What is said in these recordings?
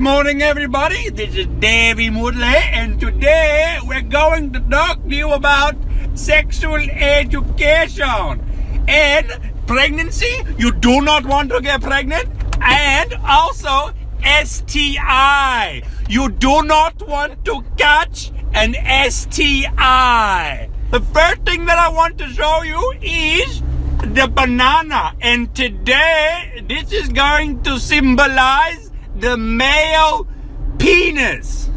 Good morning, everybody. This is Devi Moodlay, and today we're going to talk to you about sexual education and pregnancy. You do not want to get pregnant, and also STI. You do not want to catch an STI. The first thing that I want to show you is the banana, and today this is going to symbolize the male penis.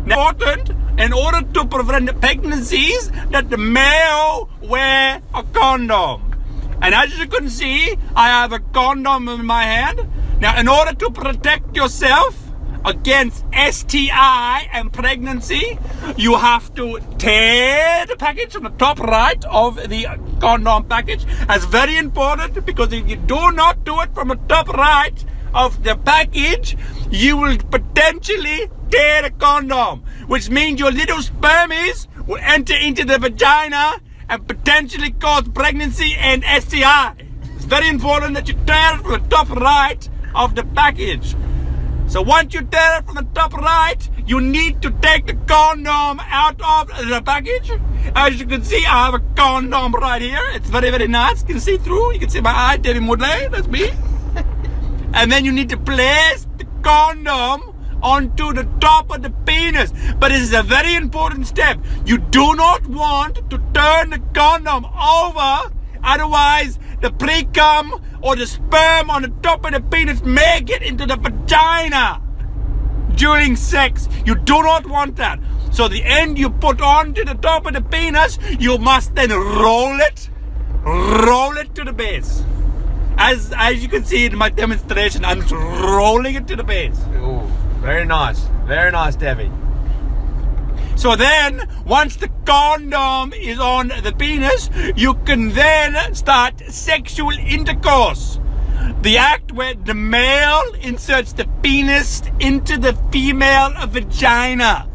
Now, important in order to prevent pregnancies that the male wear a condom. And as you can see, I have a condom in my hand. Now, in order to protect yourself against STI and pregnancy, you have to tear the package from the top right of the condom package. That's very important, because if you do not do it from the top right of the package, you will potentially tear the condom, which means your little spermies will enter into the vagina and potentially cause pregnancy and STI. It's very important that you tear it from the top right of the package. So once you tear it from the top right, you need to take the condom out of the package. As you can see, I have a condom right here. It's very, very nice. You can see through. You can see my eye, Devi Moodlay. That's me. And then you need to place the condom onto the top of the penis. But this is a very important step. You do not want to turn the condom over, otherwise the pre-cum or the sperm on the top of the penis may get into the vagina during sex. You do not want that. So the end you put onto the top of the penis, you must then roll it to the base. As you can see in my demonstration, I'm just rolling it to the base. Ooh, very nice, Devi. So then, once the condom is on the penis, you can then start sexual intercourse. The act where the male inserts the penis into the female vagina.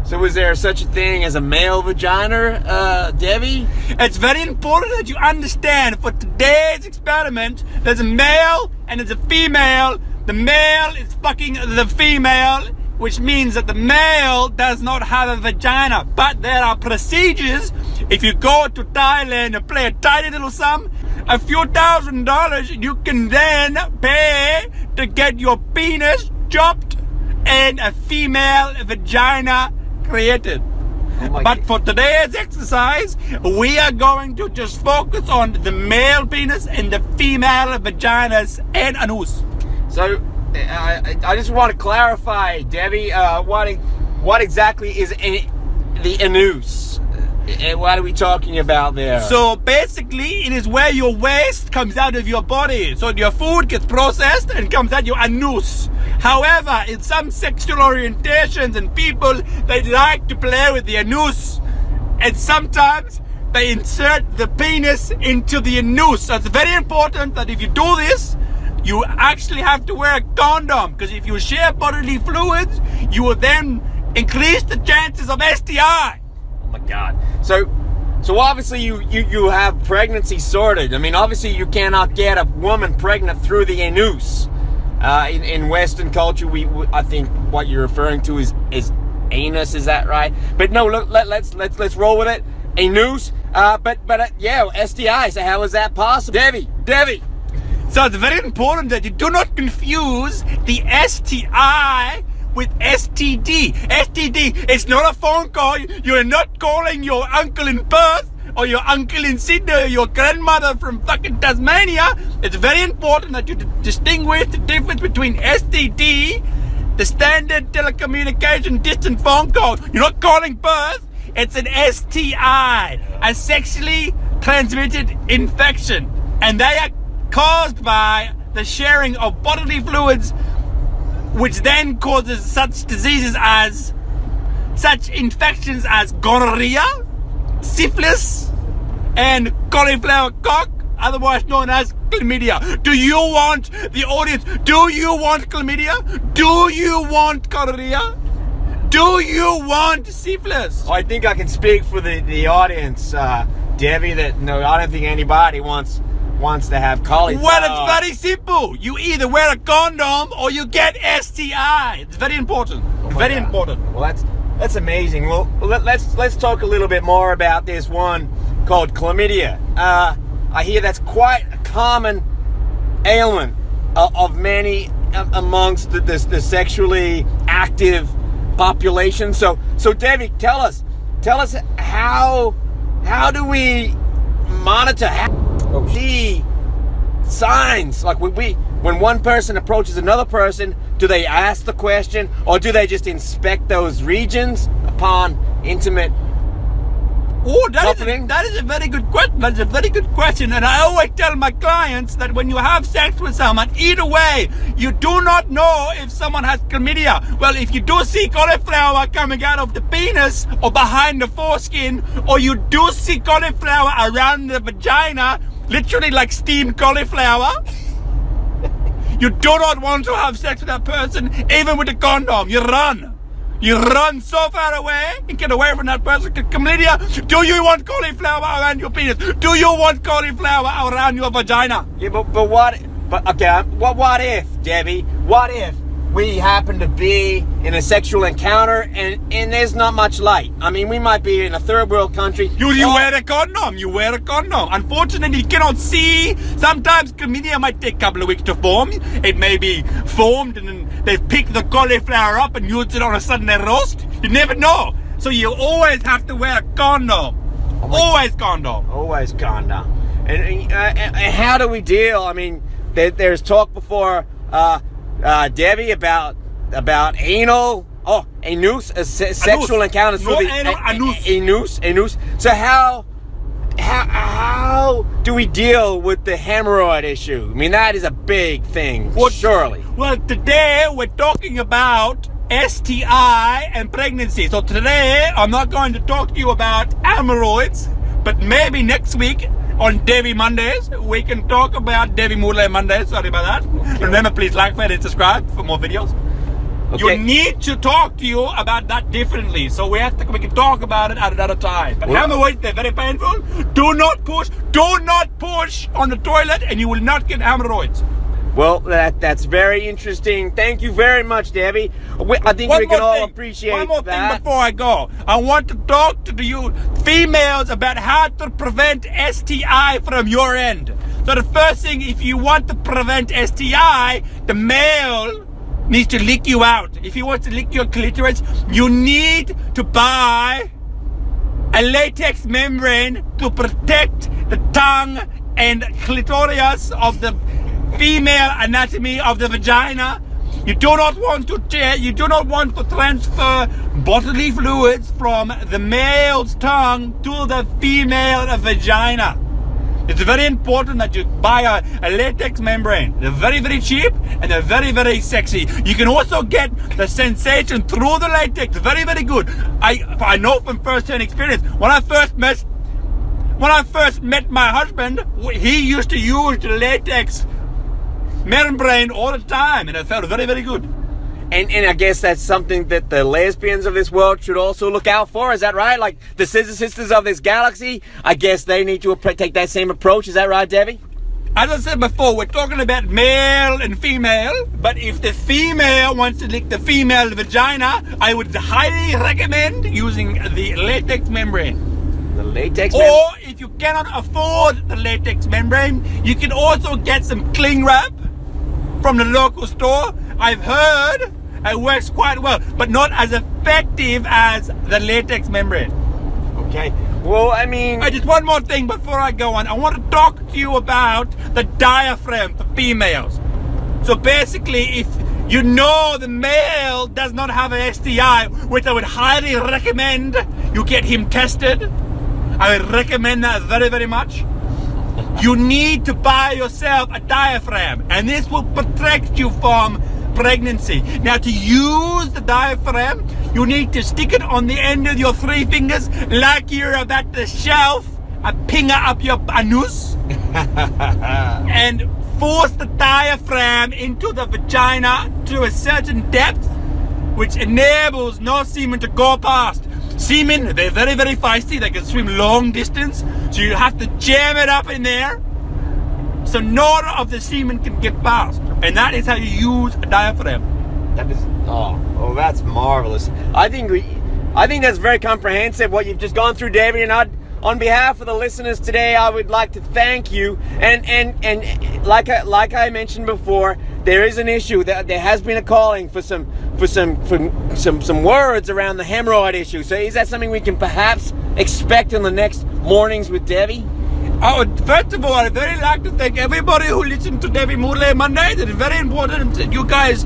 So is there such a thing as a male vagina, Devi? It's very important that you understand, for today's experiment, there's a male and there's a female. The male is fucking the female, which means that the male does not have a vagina. But there are procedures. If you go to Thailand and play a tiny little sum, a few $1,000s, you can then pay to get your penis chopped and a female vagina created. But for today's exercise, we are going to just focus on the male penis and the female vaginas and anus. So I just want to clarify, Devi, what exactly is the anus? What are we talking about there? So basically, it is where your waste comes out of your body. So your food gets processed and comes out your anus. However, in some sexual orientations and people, they like to play with the anus. And sometimes they insert the penis into the anus. So it's very important that if you do this, you actually have to wear a condom. Because if you share bodily fluids, you will then increase the chances of STI. Oh my God. So obviously you have pregnancy sorted. I mean, obviously you cannot get a woman pregnant through the anus. In Western culture, I think what you're referring to is anus. Is that right? But no, look, let's roll with it. Anus. But STI. So how is that possible, Devi? So it's very important that you do not confuse the STI with STD. STD is not a phone call. You're not calling your uncle in Perth or your uncle in Sydney or your grandmother from fucking Tasmania. It's very important that you distinguish the difference between STD, the standard telecommunication distant phone call. You're not calling Perth. It's an STI, a sexually transmitted infection. And they are caused by the sharing of bodily fluids, which then causes such infections as gonorrhea, syphilis, and cauliflower cock, otherwise known as chlamydia. Do you want the audience? Do you want chlamydia? Do you want gonorrhea? Do you want syphilis? I think I can speak for the audience, Devi, that no, I don't think anybody wants wants to have cauliflower. Well, it's very simple. You either wear a condom or you get STI. It's very important. Very important. Well, that's amazing. Well, let's talk a little bit more about this one called chlamydia. I hear that's quite a common ailment of many amongst the sexually active population. So Devi, tell us how do we monitor the signs? Like when one person approaches another person, do they ask the question, or do they just inspect those regions upon intimate? Oh, that is a very good question. That's a very good question. And I always tell my clients that when you have sex with someone, either way, you do not know if someone has chlamydia. Well, if you do see cauliflower coming out of the penis or behind the foreskin, or you do see cauliflower around the vagina, literally like steamed cauliflower, you do not want to have sex with that person, even with a condom. You run. You run so far away and get away from that person. Chlamydia, do you want cauliflower around your penis? Do you want cauliflower around your vagina? Yeah, but what if, Debbie? What if we happen to be in a sexual encounter and there's not much light? I mean, we might be in a third world country. You wear a condom. You wear a condom. Unfortunately, you cannot see. Sometimes chlamydia might take a couple of weeks to form. It may be formed and then they pick the cauliflower up and use it on a Sunday roast. You never know. So you always have to wear a condom. Always condom. Always condom. And how do we deal? I mean, there's talk before, Debbie, about anus, sexual encounters through the anus. So how do we deal with the hemorrhoid issue? I mean, that is a big thing, surely. Well, today we're talking about STI and pregnancy. So today I'm not going to talk to you about hemorrhoids, but maybe next week on Devi Mondays, we can talk about Devi Moodlay Monday. Sorry about that. Okay. Remember, please like, share, and subscribe for more videos. Okay. You need to talk to you about that differently. So we can talk about it at another time. But hemorrhoids, they're very painful. Do not push on the toilet and you will not get hemorrhoids. Well, that's very interesting. Thank you very much, Debbie. I think we can all appreciate that. One more thing before I go. I want to talk to you females about how to prevent STI from your end. So the first thing, if you want to prevent STI, the male needs to lick you out. If he wants to lick your clitoris, you need to buy a latex membrane to protect the tongue and clitoris of the female anatomy of the vagina. You do not want to transfer bodily fluids from the male's tongue to the female vagina. It's very important that you buy a latex membrane. They're very, very cheap and they're very, very sexy. You can also get the sensation through the latex. Very, very good. I know from first-hand experience. When I first met my husband, he used to use the latex membrane all the time, and it felt very, very good. And I guess that's something that the lesbians of this world should also look out for. Is that right? Like the Scissor Sisters of this galaxy, I guess they need to take that same approach. Is that right, Debbie? As I said before, we're talking about male and female, but if the female wants to lick the female vagina, I would highly recommend using the latex membrane. The latex membrane? Or if you cannot afford the latex membrane, you can also get some cling wrap from the local store. I've heard it works quite well, but not as effective as the latex membrane. Okay. Well, I mean, just one more thing before I go on. I want to talk to you about the diaphragm for females. So basically, if you know the male does not have an STI, which I would highly recommend you get him tested. I would recommend that very, very much. You need to buy yourself a diaphragm, and this will protect you from pregnancy. Now, to use the diaphragm, you need to stick it on the end of your 3 fingers like you're about to shove a finger up your anus and force the diaphragm into the vagina to a certain depth, which enables no semen to go past. Semen, they're very, very feisty. They can swim long distance, so you have to jam it up in there so none of the semen can get past. And that is how you use a diaphragm. That is that's marvelous. I think that's very comprehensive what you've just gone through, David. And on behalf of the listeners today, I would like to thank you. And like I mentioned before, there is an issue. There has been a calling for some words around the hemorrhoid issue. So is that something we can perhaps expect in the next mornings with Devi? First of all, I'd very like to thank everybody who listened to Devi Moodlay Monday. It is very important that you guys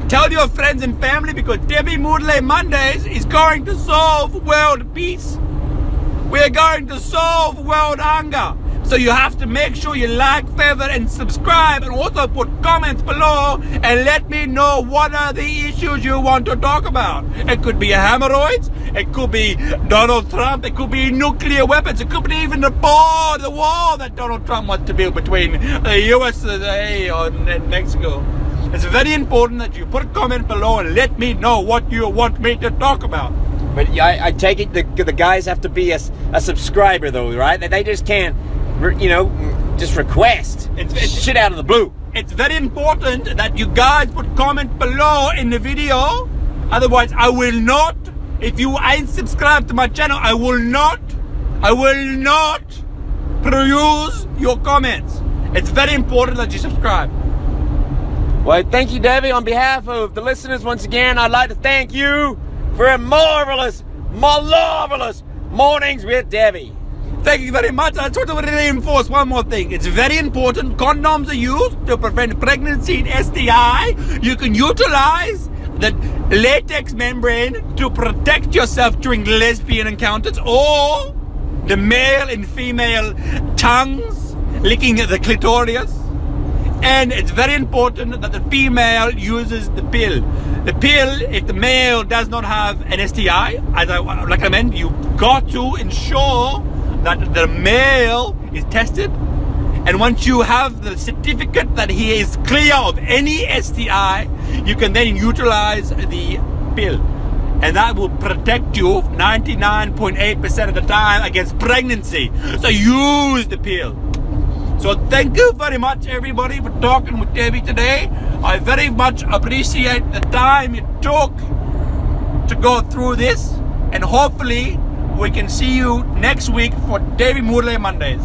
tell your friends and family, because Devi Moodlay Mondays is going to solve world peace. We are going to solve world hunger. So you have to make sure you like, favorite, and subscribe, and also put comments below and let me know what are the issues you want to talk about. It could be hemorrhoids, it could be Donald Trump, it could be nuclear weapons, it could be even the wall that Donald Trump wants to build between the USA and Mexico. It's very important that you put a comment below and let me know what you want me to talk about. But I take it the guys have to be a subscriber though, right? They just can't, just request. It's shit out of the blue. It's very important that you guys put comment below in the video. Otherwise, I will not. If you ain't subscribed to my channel, I will not peruse your comments. It's very important that you subscribe. Well, thank you, Devi. On behalf of the listeners, once again, I'd like to thank you for a marvelous mornings with Devi. Thank you very much. I just want to reinforce one more thing. It's very important. Condoms are used to prevent pregnancy and STI. You can utilize the latex membrane to protect yourself during lesbian encounters, or the male and female tongues licking the clitoris. And it's very important that the female uses the pill. The pill, if the male does not have an STI, as I recommend, you've got to ensure that the male is tested. And once you have the certificate that he is clear of any STI, you can then utilize the pill. And that will protect you 99.8% of the time against pregnancy. So use the pill. So thank you very much, everybody, for talking with Devi today. I very much appreciate the time you took to go through this. And hopefully we can see you next week for Devi Moodlay Mondays.